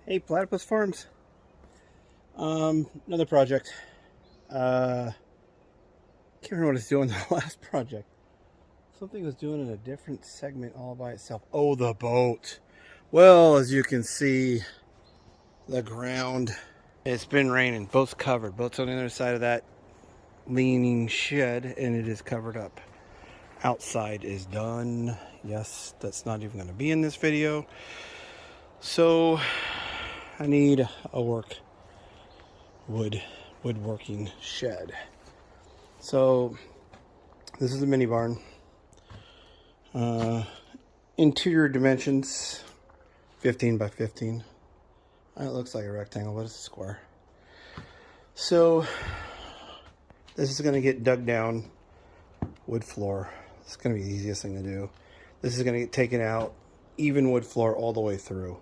Hey, Platypus Farms. Another project. Can't remember what it's doing in the last project. Something was doing in a different segment all by itself. Oh, the boat. Well, as you can see, the ground. It's been raining. Boat's covered. Boat's on the other side of that leaning shed, and it is covered up. Outside is done. Yes, that's not even going to be in this video. So I need a woodworking shed. So this is a mini barn. Interior dimensions 15 by 15. It looks like a rectangle, but it's a square. So this is going to get dug down, wood floor. It's going to be the easiest thing to do. This is going to get taken out, even wood floor all the way through.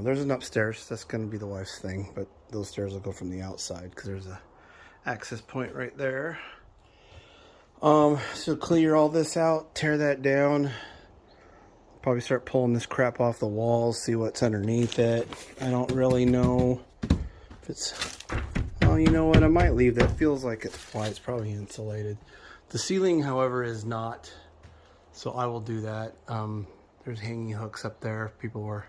There's an upstairs. That's going to be the wife's thing, but those stairs will go from the outside because there's a access point right there. So clear all this out, tear that down. Probably start pulling this crap off the walls, see what's underneath it. I don't really know if it's... Well, you know what? I might leave that. Feels like it's why it's probably insulated. The ceiling, however, is not. So I will do that. There's hanging hooks up there. People were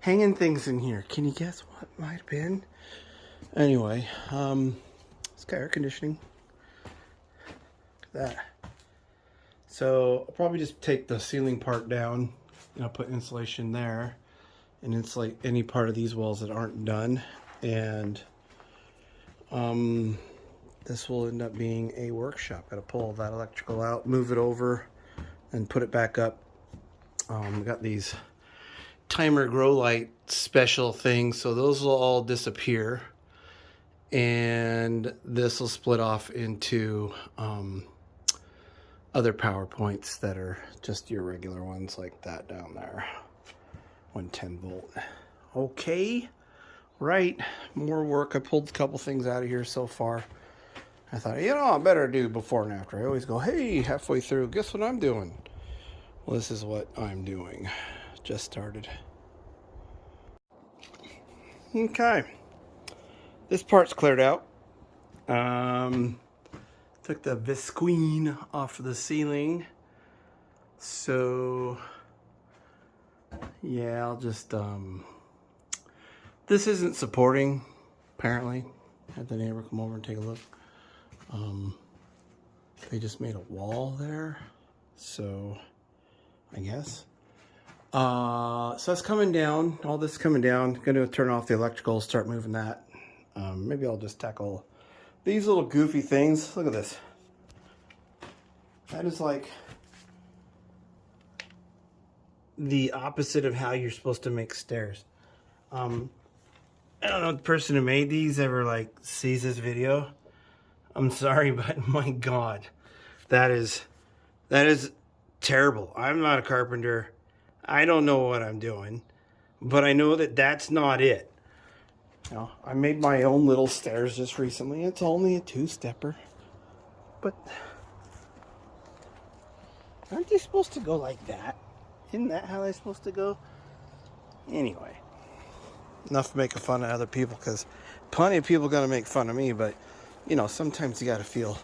hanging things in here. Can you guess what might have been? Anyway, it's got air conditioning. Look at that. So I'll probably just take the ceiling part down. You know, put insulation there and insulate any part of these walls that aren't done. And this will end up being a workshop. Gotta pull that electrical out, move it over, and put it back up. We got these timer grow light special things, so those will all disappear, and this will split off into other power points that are just your regular ones, like that down there, 110 volt. Okay, right, more work. I pulled a couple things out of here so far. I thought, you know, I better do before and after. I always go, hey, halfway through, guess what I'm doing? Well, this is what I'm doing. Just started. Okay, this part's cleared out. Took the visqueen off of the ceiling. So yeah, I'll just this isn't supporting, apparently. Had the neighbor come over and take a look. They just made a wall there, so I guess. So that's coming down. All this coming down. Gonna turn off the electrical, start moving that. Maybe I'll just tackle these little goofy things. Look at this. That is like the opposite of how you're supposed to make stairs. I don't know if the person who made these ever like sees this video. I'm sorry, but my God, that is terrible. I'm not a carpenter. I don't know what I'm doing, but I know that that's not it. You know, I made my own little stairs just recently. It's only a two-stepper, but aren't they supposed to go like that? Isn't that how they're supposed to go? Anyway, enough making fun of other people, because plenty of people are going to make fun of me, but you know, sometimes you got to feel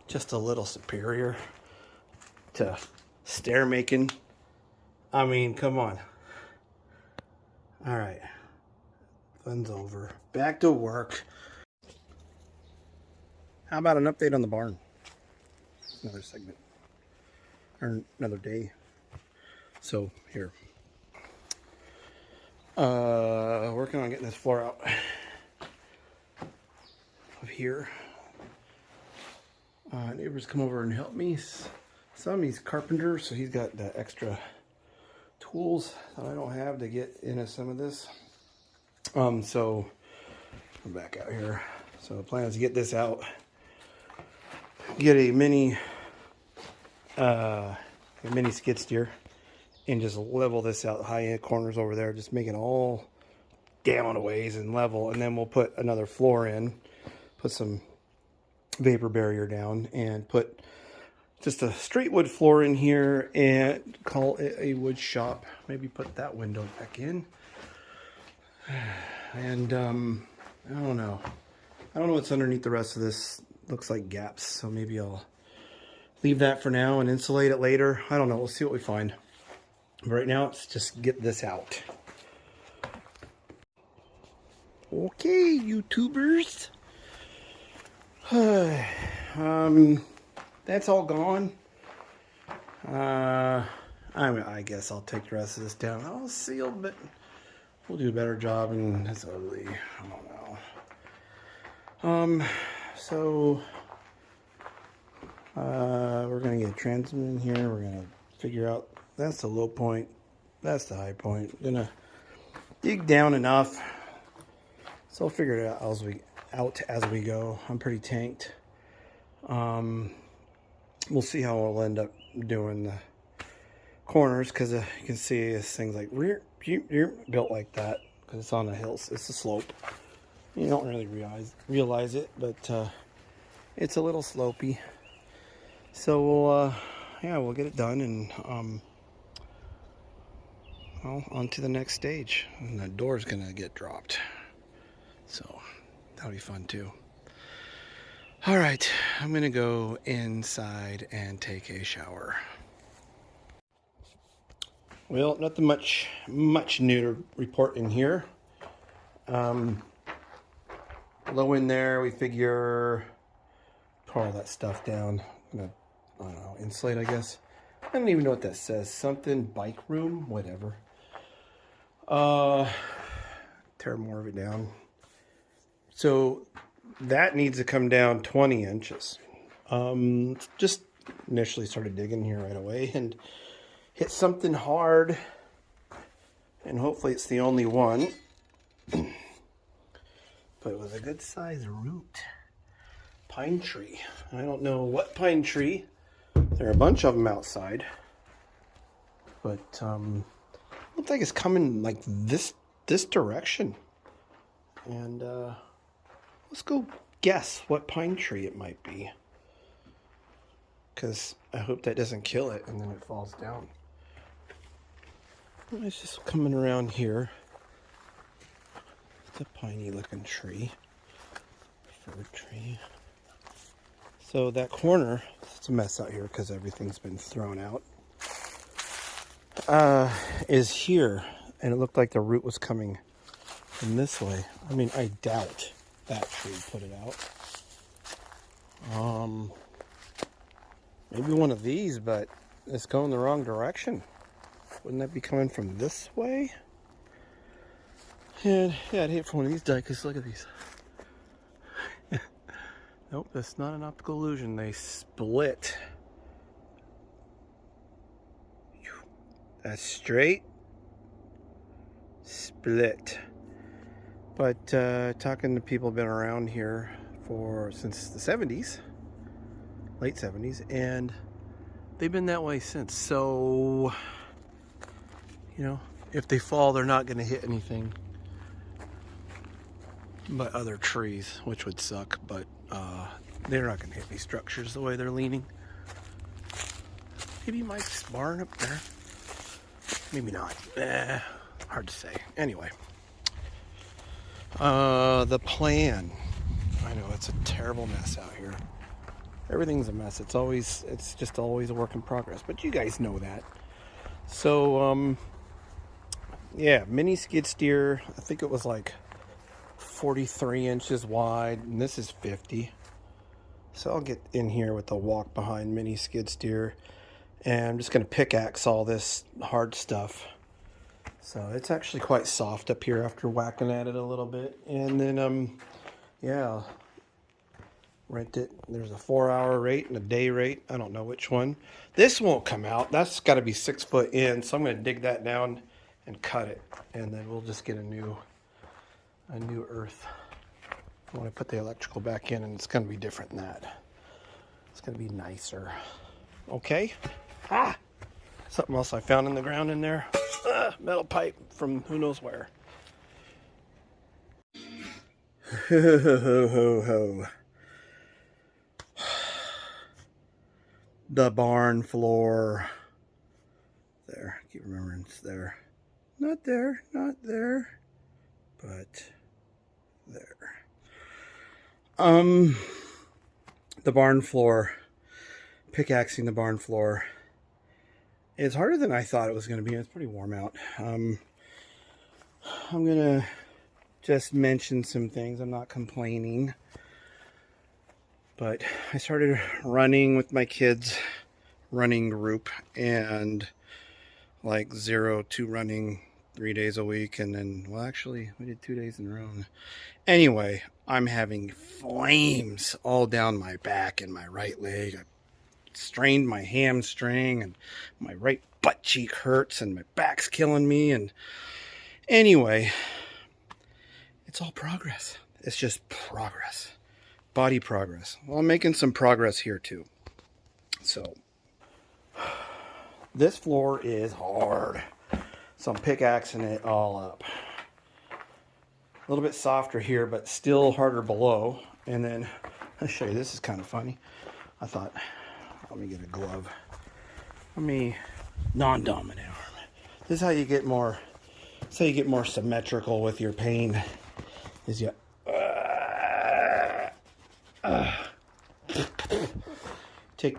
just a little superior to stair making. I mean, come on. All right. Fun's over. Back to work. How about an update on the barn? Another segment. Or another day. So, here. Working on getting this floor out of here. Neighbors come over and help me. He's a carpenter, so he's got the extra tools that I don't have to get into some of this. So we're back out here. So the plan is to get this out, get a mini skid steer, and just level this out, high end corners over there, just make it all down a ways and level, and then we'll put another floor in, put some vapor barrier down, and put just a straight wood floor in here and call it a wood shop. Maybe put that window back in. And I don't know. I don't know what's underneath the rest of this. Looks like gaps, so maybe I'll leave that for now and insulate it later. I don't know. We'll see what we find. But right now, let's just get this out. Okay, YouTubers. That's all gone. I guess I'll take the rest of this down. I'll seal, but we'll do a better job, and it's ugly. I don't know. So we're gonna get a transmitter in here. We're gonna figure out that's the low point, that's the high point. Gonna dig down enough, so I'll figure it out as we go. I'm pretty tanked. We'll see how we'll end up doing the corners, because you can see this thing's like built like that because it's on a hill. It's a slope. You don't really realize it, but it's a little slopey. So we'll we'll get it done, and well, on to the next stage. And the door's gonna get dropped, so that'll be fun too. All right, I'm gonna go inside and take a shower. Well, nothing much new to report in here. Low in there, we figure pour all that stuff down. I'm gonna, I don't know, insulate, I guess. I don't even know what that says. Something bike room, whatever. Tear more of it down. So that needs to come down 20 inches. Just initially started digging here right away and hit something hard, and hopefully it's the only one. But it was a good size root. Pine tree. I don't know what pine tree. There are a bunch of them outside. But looks like it's coming like this direction. And let's go guess what pine tree it might be. Because I hope that doesn't kill it and then it falls down. It's just coming around here. It's a piney looking tree. Fir tree. So that corner, it's a mess out here because everything's been thrown out, is here. And it looked like the root was coming from this way. I mean, I doubt that tree put it out. Maybe one of these, but it's going the wrong direction. Wouldn't that be coming from this way? And yeah, I'd hate for one of these die, because look at these. Nope, that's not an optical illusion. They split. That's straight. Split. But talking to people who've been around here since the 70s, late 70s, and they've been that way since. So, you know, if they fall, they're not going to hit anything but other trees, which would suck, but they're not going to hit any structures the way they're leaning. Maybe Mike's barn up there. Maybe not. Hard to say. Anyway, the plan. I know it's a terrible mess out here. Everything's a mess. It's just always a work in progress. But you guys know that. So, yeah, mini skid steer. I think it was like 43 inches wide, and this is 50. So I'll get in here with the walk behind mini skid steer, and I'm just going to pickaxe all this hard stuff. So it's actually quite soft up here after whacking at it a little bit. And then, yeah, rent it. There's a 4-hour rate and a day rate. I don't know which one. This won't come out. That's got to be 6 foot in. So I'm going to dig that down and cut it, and then we'll just get a new earth. I want to put the electrical back in, and it's going to be different than that. It's going to be nicer. Okay. Something else I found in the ground in there. Metal pipe from who knows where. Ho, ho, ho, ho. The barn floor. There. I keep remembering it's there. Not there. Not there. but there. The barn floor, pickaxing the barn floor. It's harder than I thought it was going to be. It's pretty warm out. I'm going to just mention some things. I'm not complaining. But I started running with my kids' running group, and like 0 to running 3 days a week. And then, well, actually, we did 2 days in a row. Anyway, I'm having flames all down my back and my right leg. I strained my hamstring, and my right butt cheek hurts, and my back's killing me. And anyway, it's all progress. It's just progress. Body progress. Well, I'm making some progress here too. So, this floor is hard. So I'm pickaxing it all up. A little bit softer here, but still harder below. And then, I'll show you, this is kind of funny. I thought, let me get a glove. Non-dominant arm. This is how you get more, symmetrical with your pain. Is you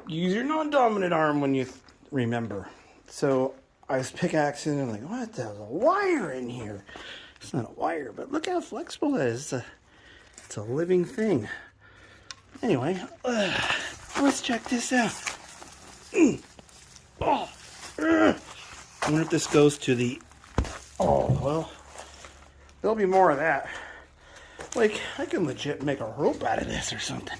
use your non-dominant arm when you remember. So I was pickaxing and like, what? There's a wire in here. It's not a wire, but look how flexible it is. It's a living thing. Anyway, let's check this out. I wonder if this goes to the... Oh, well, there'll be more of that. Like, I can legit make a rope out of this or something.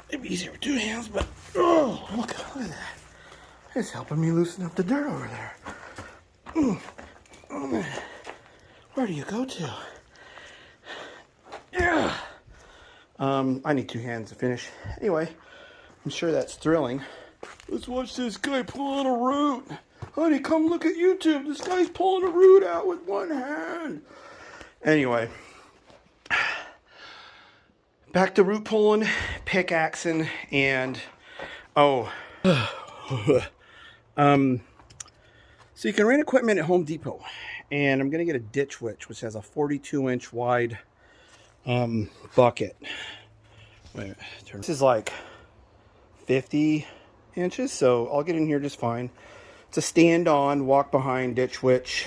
It'd be easier with 2 hands, but oh, look at that. It's helping me loosen up the dirt over there. Where do you go to? Yeah. I need 2 hands to finish. Anyway, I'm sure that's thrilling. Let's watch this guy pull out a root. Honey, come look at YouTube. This guy's pulling a root out with 1 hand. Anyway, back to root pulling, pickaxing, and so you can rent equipment at Home Depot, and I'm gonna get a ditch witch, which has a 42-inch wide bucket. Wait, this is like 50 inches, so I'll get in here just fine. It's a stand-on, walk-behind ditch witch,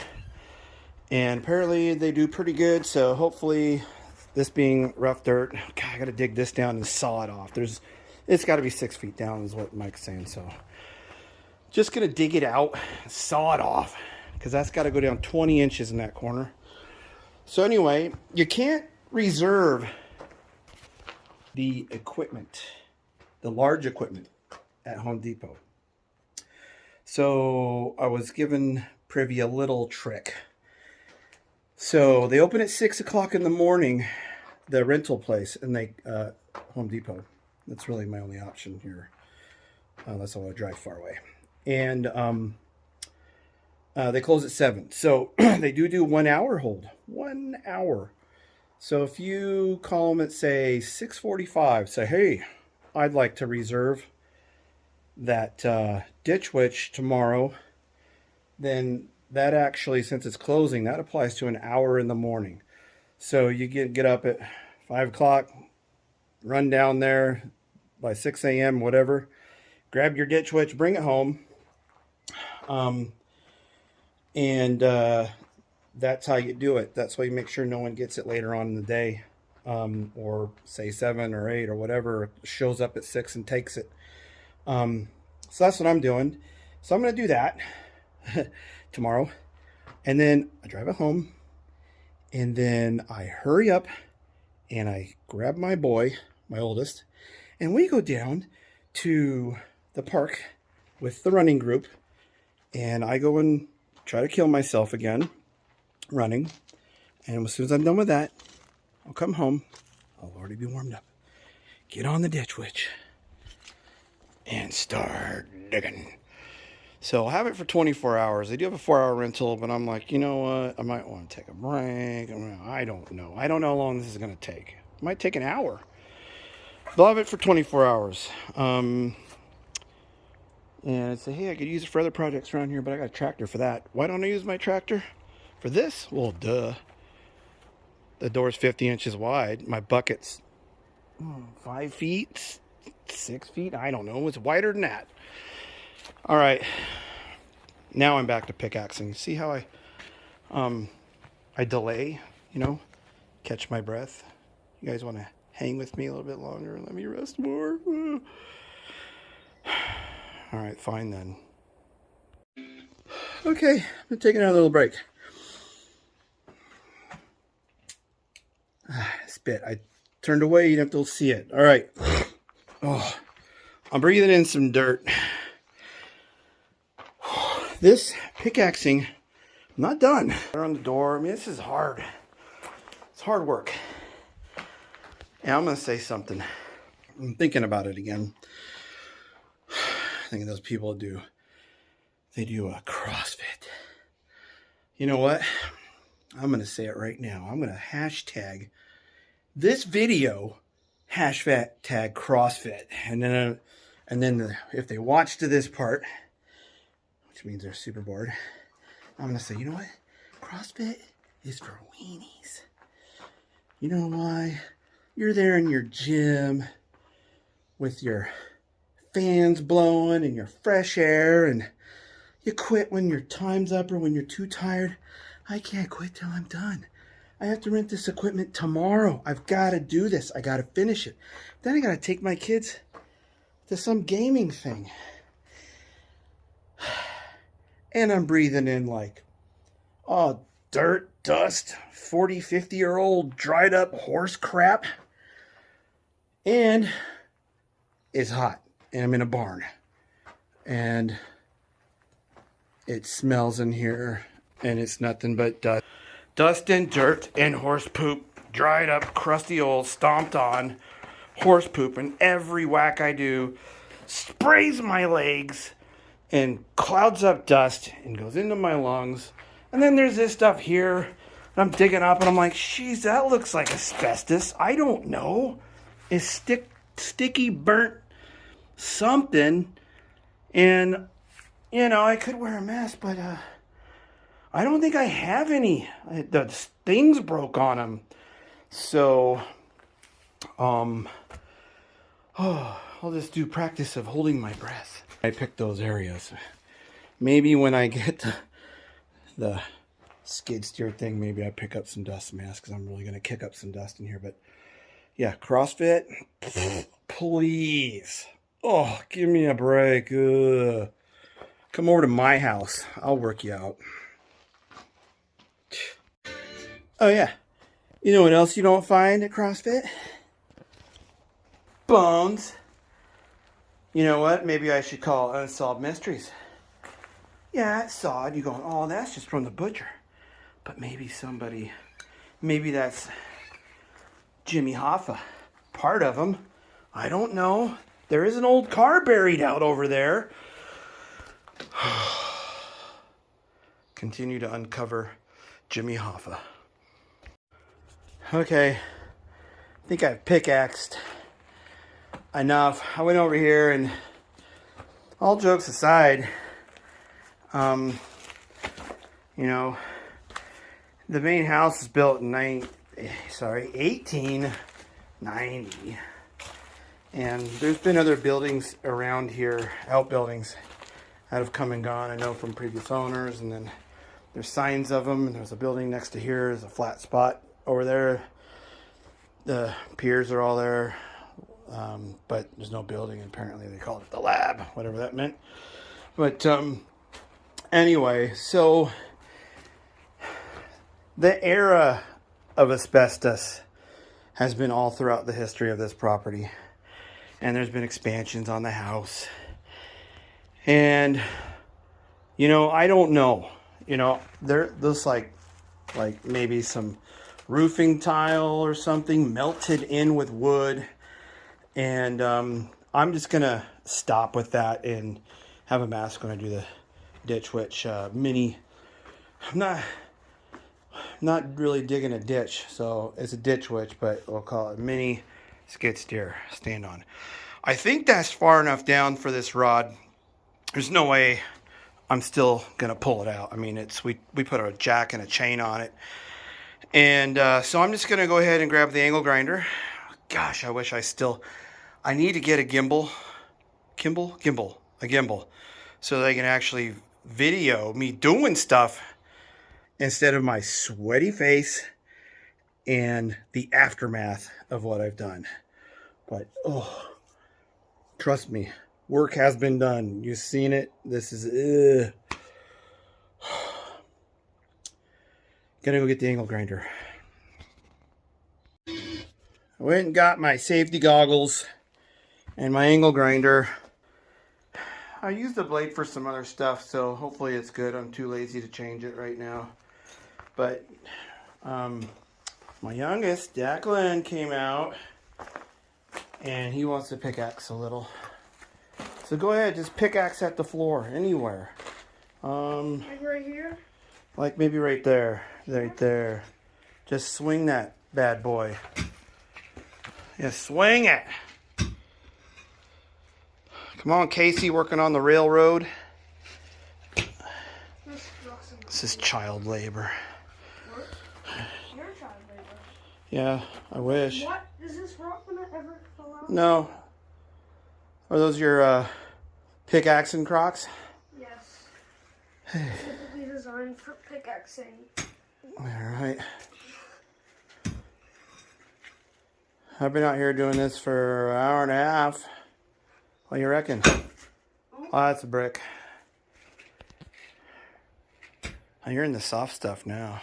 and apparently they do pretty good. So hopefully, this being rough dirt, God, I got to dig this down and saw it off. It's got to be 6 feet down, is what Mike's saying. So just gonna dig it out, saw it off, because that's got to go down 20 inches in that corner. So anyway, you can't reserve the equipment, the large equipment at Home Depot. So I was given privy a little trick. So they open at 6 o'clock in the morning, the rental place, and Home Depot. That's really my only option here, unless I want to drive far away. And they close at 7. So they do 1 hour hold. 1 hour. So if you call them at, say, 6:45, say, hey, I'd like to reserve that ditch witch tomorrow, then that actually, since it's closing, that applies to 1 hour in the morning. So you get up at 5 o'clock, run down there by 6 a.m., whatever, grab your ditch witch, bring it home, and that's how you do it. That's why you make sure no one gets it later on in the day, or say 7 or 8 or whatever, shows up at 6 and takes it. So that's what I'm doing. So I'm going to do that tomorrow. And then I drive it home. And then I hurry up and I grab my boy, my oldest, and we go down to the park with the running group. And I go and try to kill myself again running. And as soon as I'm done with that, I'll come home. I'll already be warmed up. Get on the ditch witch and start digging. So I'll have it for 24 hours. They do have a 4-hour rental, but I'm like, you know what? I might want to take a break. I don't know. I don't know how long this is going to take. It might take an hour. They'll have it for 24 hours. And I'd say, hey, I could use it for other projects around here, but I got a tractor for that. Why don't I use my tractor for this? Well, duh. The door's 50 inches wide. My bucket's 5 feet, 6 feet. I don't know. It's wider than that. All right. Now I'm back to pickaxing. See how I delay, you know, catch my breath. You guys want to hang with me a little bit longer and let me rest more? All right, fine then. Okay, I'm taking a little break. Spit. I turned away. You don't have to see it. All right. Oh, I'm breathing in some dirt. This pickaxing, I'm not done. On the door. I mean, this is hard. It's hard work. And I'm going to say something. I'm thinking about it again. I think those people they do a CrossFit. You know what? I'm going to say it right now. I'm going to hashtag this video, hashtag CrossFit. And then if they watch to this part, which means they're super bored, I'm going to say, you know what? CrossFit is for weenies. You know why? You're there in your gym with your fans blowing and your fresh air, and you quit when your time's up or when you're too tired. I can't quit till I'm done. I have to rent this equipment tomorrow. I've got to do this. I got to finish it. Then I got to take my kids to some gaming thing. And I'm breathing in like, oh, dirt, dust, 40, 50-year-old dried up horse crap. And it's hot. And I'm in a barn. And it smells in here. And it's nothing but dust. Dust and dirt and horse poop. Dried up, crusty old, stomped on horse poop. And every whack I do sprays my legs and clouds up dust and goes into my lungs. And then there's this stuff here that I'm digging up, and I'm like, geez, that looks like asbestos. I don't know. It's sticky, burnt something. And, you know, I could wear a mask, but I don't think I have any. The things broke on them. So, I'll just do practice of holding my breath. I picked those areas. Maybe when I get the skid steer thing, maybe I pick up some dust masks, because I'm really going to kick up some dust in here. But yeah, CrossFit, please. Oh, give me a break. Come over to my house. I'll work you out. Oh yeah. You know what else you don't find at CrossFit? Bones. You know what? Maybe I should call Unsolved Mysteries. Yeah, it's sawed. You're going, oh, that's just from the butcher. But maybe that's Jimmy Hoffa. Part of him. I don't know. There is an old car buried out over there. Continue to uncover Jimmy Hoffa. Okay. I think I've pickaxed enough. I went over here, and all jokes aside, you know, the main house was built in 1890, and there's been other buildings around here, outbuildings, that have come and gone. I know from previous owners, and then there's signs of them. And there's a building next to here. There's a flat spot over there. The piers are all there. But there's no building. Apparently they called it the lab, whatever that meant. But anyway, so the era of asbestos has been all throughout the history of this property. And there's been expansions on the house. And, you know, I don't know. You know, there's like maybe some roofing tile or something melted in with wood. And I'm just going to stop with that and have a mask when I do the Ditch Witch mini. I'm not really digging a ditch, so it's a Ditch Witch, but we'll call it mini skid steer stand on. I think that's far enough down for this rod. there's no way I'm still gonna pull it out. I mean, we put a jack and a chain on it, and so I'm just gonna go ahead and grab the angle grinder. Gosh, I wish I need to get a gimbal, so that I can actually video me doing stuff instead of my sweaty face and the aftermath of what I've done. But oh, trust me, work has been done. You've seen it. This is gonna go get the angle grinder. I went and got my safety goggles and my angle grinder. I used the blade for some other stuff, so hopefully it's good. I'm too lazy to change it right now. But my youngest, Declan, came out and he wants to pickaxe a little. So go ahead, just pickaxe at the floor, anywhere. Like right here? Like maybe right there, right there. Just swing that bad boy. Yeah, swing it. Come on, Casey, working on the railroad. This is child labor. What? You're child labor. Yeah, I wish. What? Is this rock gonna ever fall out? No. Are those your pickaxing Crocs? Yes. Specifically designed for pickaxing. Alright. I've been out here doing this for an hour and a half. What do you reckon? Oh, that's a brick. Oh, you're in the soft stuff now.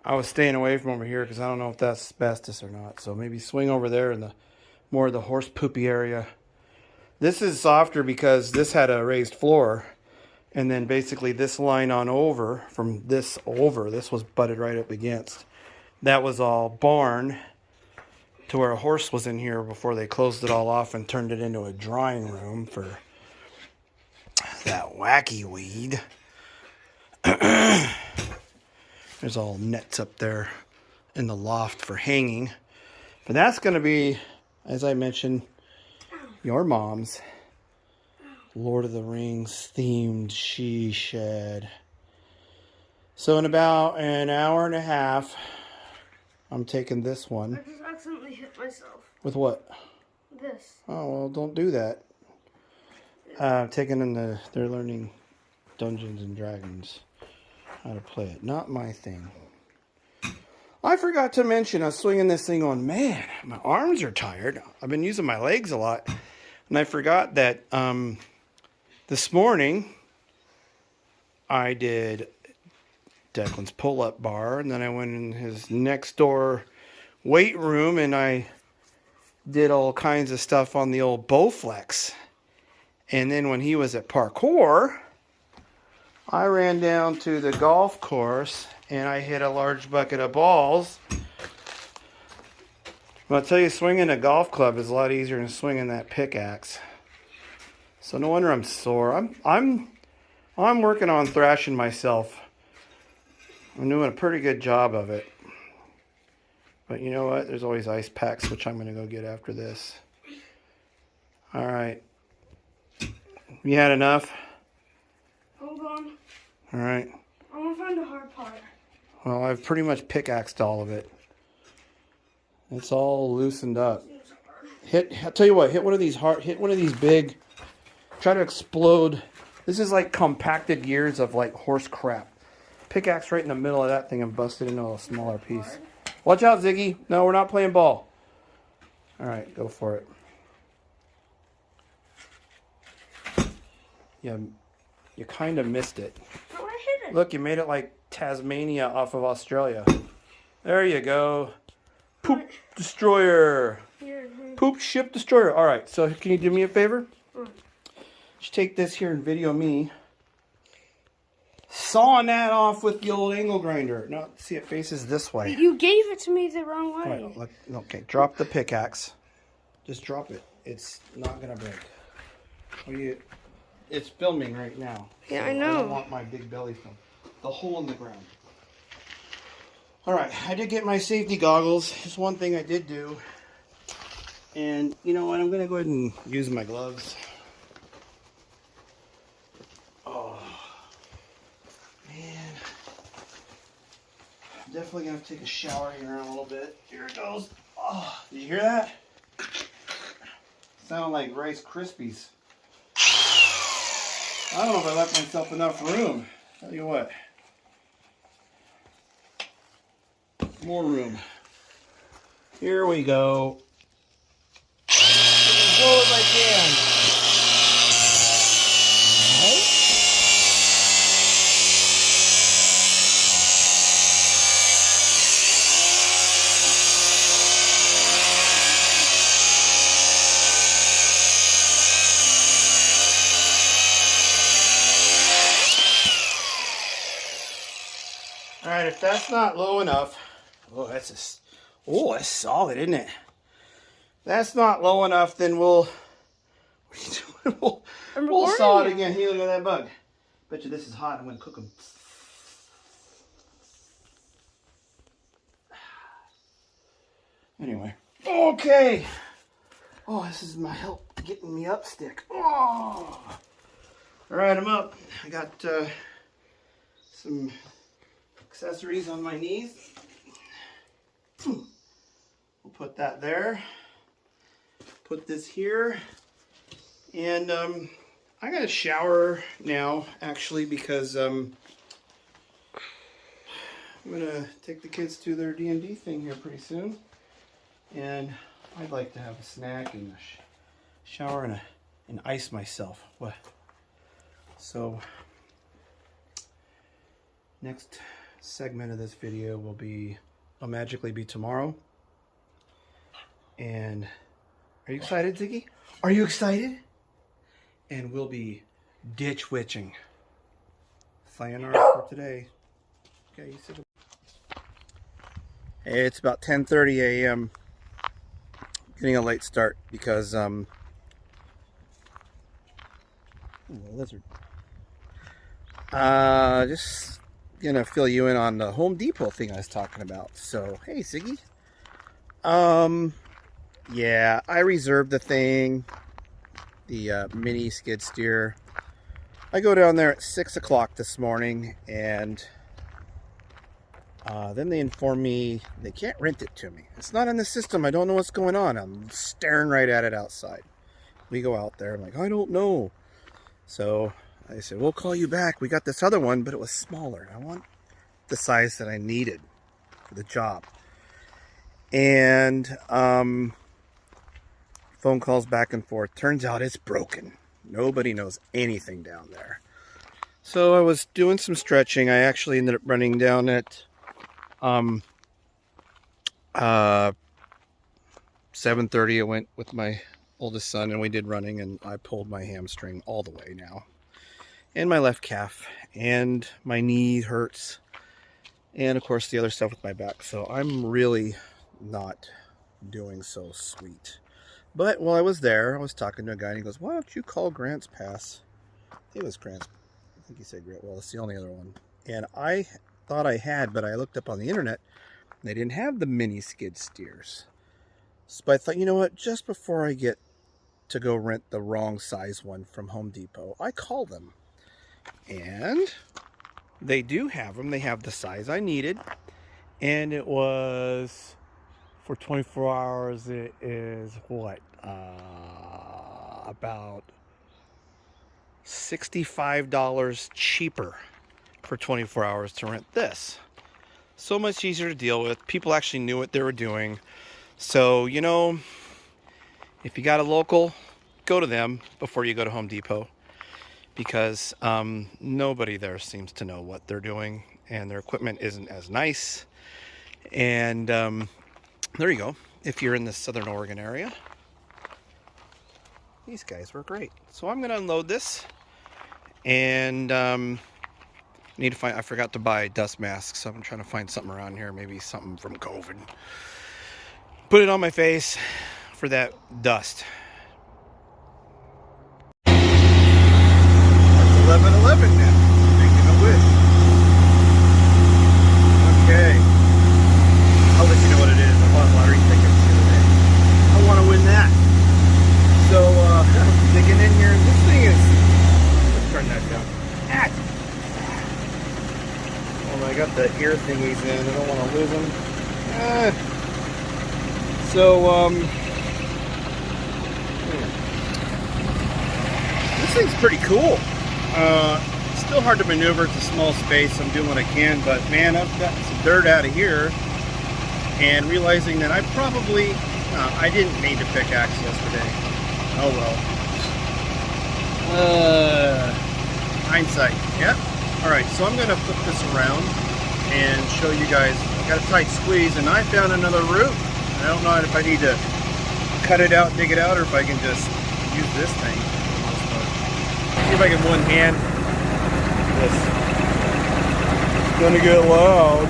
I was staying away from over here because I don't know if that's asbestos or not. So maybe swing over there in the more of the horse poopy area. This is softer because this had a raised floor. And then basically this line on over, from this over, this was butted right up against. That was all barn to where a horse was in here before they closed it all off and turned it into a drying room for that wacky weed. There's all nets up there in the loft for hanging. But that's going to be, as I mentioned, your mom's Lord of the Rings themed she shed. So in about an hour and a half, I'm taking this one. I just accidentally hit myself. With what? This. Oh, well, don't do that. Taking in they're learning Dungeons and Dragons. How to play it. Not my thing. I forgot to mention, I was swinging this thing on, man, my arms are tired. I've been using my legs a lot. And I forgot that this morning I did Declan's pull-up bar. And then I went in his next door weight room and I did all kinds of stuff on the old Bowflex. And then when he was at parkour, I ran down to the golf course and I hit a large bucket of balls. But I'll tell you, swinging a golf club is a lot easier than swinging that pickaxe. So no wonder I'm sore. I'm working on thrashing myself. I'm doing a pretty good job of it. But you know what? There's always ice packs, which I'm going to go get after this. All right. You had enough? Hold on. All right. I want to find the hard part. Well, I've pretty much pickaxed all of it. It's all loosened up. I'll tell you what, hit one of these big, try to explode. This is like compacted gears of like horse crap. Pickaxe right in the middle of that thing and bust it into a smaller piece. Watch out, Ziggy. No, we're not playing ball. All right, go for it. You kind of missed it. Oh, I hit it. Look, you made it like Tasmania off of Australia. There you go. Poop destroyer. Here. Poop ship destroyer. All right, so can you do me a favor? Just take this here and video me sawing that off with the old angle grinder. No, see, it faces this way. You gave it to me the wrong way. Wait, look, okay, drop the pickaxe. Just drop it. It's not gonna break. It's filming right now. Yeah, so I know. I don't want my big belly film. The hole in the ground. All right, I did get my safety goggles. Just one thing I did do And you know what? I'm going to go ahead and use my gloves. Oh, man. I'm definitely going to take a shower here in a little bit. Here it goes. Oh, did you hear that? Sounded like Rice Krispies. I don't know if I left myself enough room. Tell you what. More room. Here we go. As low as I can. All right, if that's not low enough, that's solid, isn't it? That's not low enough, then we'll saw it again. Hey, look at that bug. Bet you this is hot. I'm gonna cook them. Anyway, okay. Oh, this is my help getting me up stick. Oh. All right, I'm up. I got some accessories on my knees. We'll put that there. Put this here. And I'm going to shower now, actually, because I'm going to take the kids to their D&D thing here pretty soon. And I'd like to have a snack and a shower and ice myself. What? So, next segment of this video will magically be tomorrow. And are you excited, Ziggy? Are you excited? And we'll be ditch witching. Sayonara for today. Okay, you sit. Hey, it's about 10:30 a.m. Getting a late start because lizard. Just gonna fill you in on the Home Depot thing I was talking about. So, hey, Ziggy. Yeah, I reserved the thing, the mini skid steer. I go down there at 6 o'clock this morning, and then they inform me they can't rent it to me. It's not in the system. I don't know what's going on. I'm staring right at it outside. We go out there. I'm like, I don't know. So I said, we'll call you back. We got this other one, but it was smaller. I want the size that I needed for the job. And phone calls back and forth. Turns out it's broken. Nobody knows anything down there. So I was doing some stretching. I actually ended up running down at 7:30. I went with my oldest son and we did running, and I pulled my hamstring all the way now. And my left calf, and my knee hurts, and of course the other stuff with my back. So I'm really not doing so sweet. But while I was there, I was talking to a guy, and he goes, why don't you call Grant's Pass? I think it was Grant's. I think he said Grant. Well, it's the only other one. And I thought I had, but I looked up on the internet, and they didn't have the mini skid steers. So I thought, you know what, just before I get to go rent the wrong size one from Home Depot, I call them. And they do have them. They have the size I needed. And it was, for 24 hours, it is what? About $65 cheaper for 24 hours to rent this. So much easier to deal with. People actually knew what they were doing. So, you know, if you got a local, go to them before you go to Home Depot. Because nobody there seems to know what they're doing, and their equipment isn't as nice. And there you go. If you're in the Southern Oregon area, these guys were great. So I'm going to unload this, and need to find. I forgot to buy dust masks, so I'm trying to find something around here. Maybe something from COVID. Put it on my face for that dust. 11:11 now. Making a wish. Okay. I'll let you know what it is. I bought lottery tickets the other day. I want to win that. got the ear thingies in. I don't want to lose them. So, this thing's pretty cool. Still hard to maneuver. It's a small space. I'm doing what I can, but man, I've gotten some dirt out of here, and realizing that I probably, I didn't need to pickaxe yesterday. Oh well. Hindsight. Yep. All right, so I'm gonna flip this around and show you guys. I got a tight squeeze, and I found another root. I don't know if I need to cut it out, dig it out, or if I can just use this thing. See if I can one hand this. It's gonna get loud.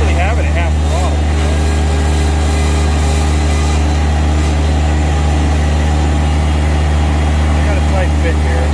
Really having it half throttle. I got a tight fit here.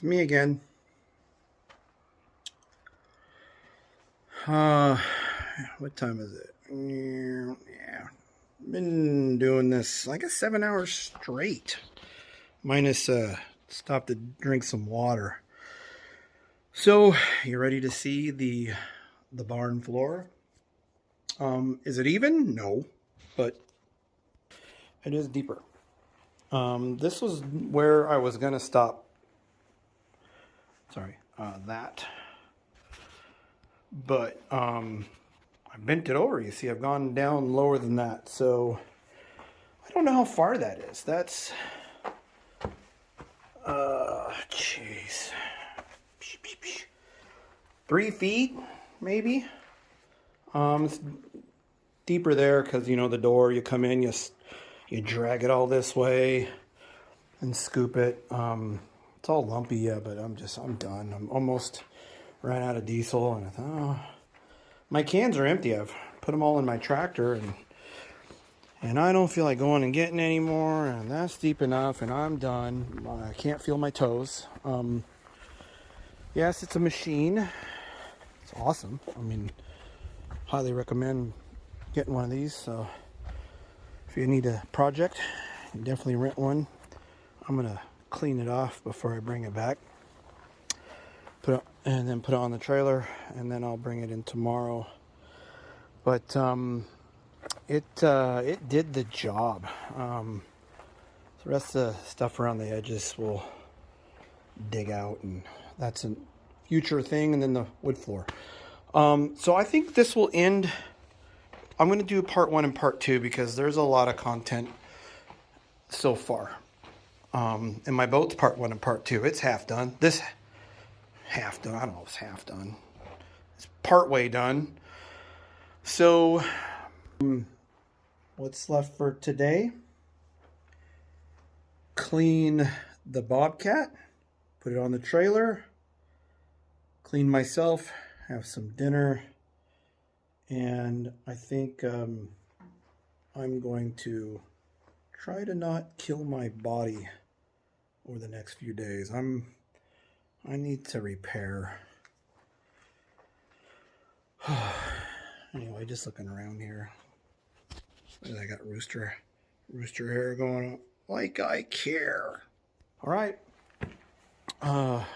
Me again. What time is it? Yeah, been doing this, I guess, 7 hours straight. Minus stop to drink some water. So, you ready to see the barn floor? Is it even? No, but it is deeper. This was where I was gonna stop. Sorry, that. But I bent it over. You see, I've gone down lower than that. So I don't know how far that is. That's, jeez, 3 feet, maybe. It's deeper there because, you know, the door, you come in, you drag it all this way and scoop it. It's all lumpy, yeah, but I'm done. I'm almost ran out of diesel, and I thought, oh, my cans are empty. I've put them all in my tractor, and I don't feel like going and getting any more, and that's deep enough, and I'm done. I can't feel my toes. Yes, it's a machine. It's awesome. I mean, highly recommend getting one of these. So if you need a project, you definitely rent one. I'm gonna clean it off before I bring it back, and then put it on the trailer, and then I'll bring it in tomorrow. But it did the job. The rest of the stuff around the edges will dig out, and that's a future thing. And then the wood floor. So I think this will end. I'm going to do part 1 and part 2 because there's a lot of content so far. And my boat's part 1 and part 2. It's half done. This half done. I don't know if it's half done. It's part way done. So, what's left for today? Clean the Bobcat. Put it on the trailer. Clean myself. Have some dinner. And I think I'm going to try to not kill my body over the next few days. I need to repair. Anyway, just looking around here. I got rooster hair going on. Like I care. All right. Have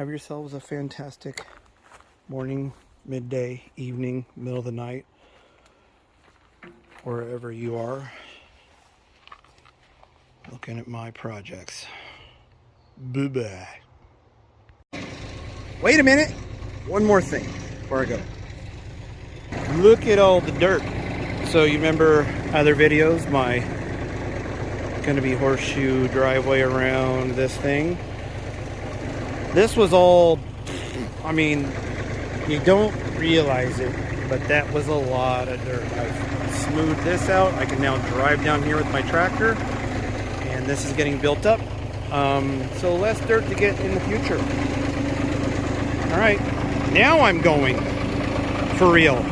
yourselves a fantastic morning, midday, evening, middle of the night, wherever you are looking at my projects. Bye-bye. Wait a minute. One more thing before I go. Look at all the dirt. So you remember other videos, my gonna be horseshoe driveway around this thing. This was all, I mean, you don't realize it, but that was a lot of dirt. I've smoothed this out. I can now drive down here with my tractor, and this is getting built up. So less dirt to get in the future. All right, now I'm going for real.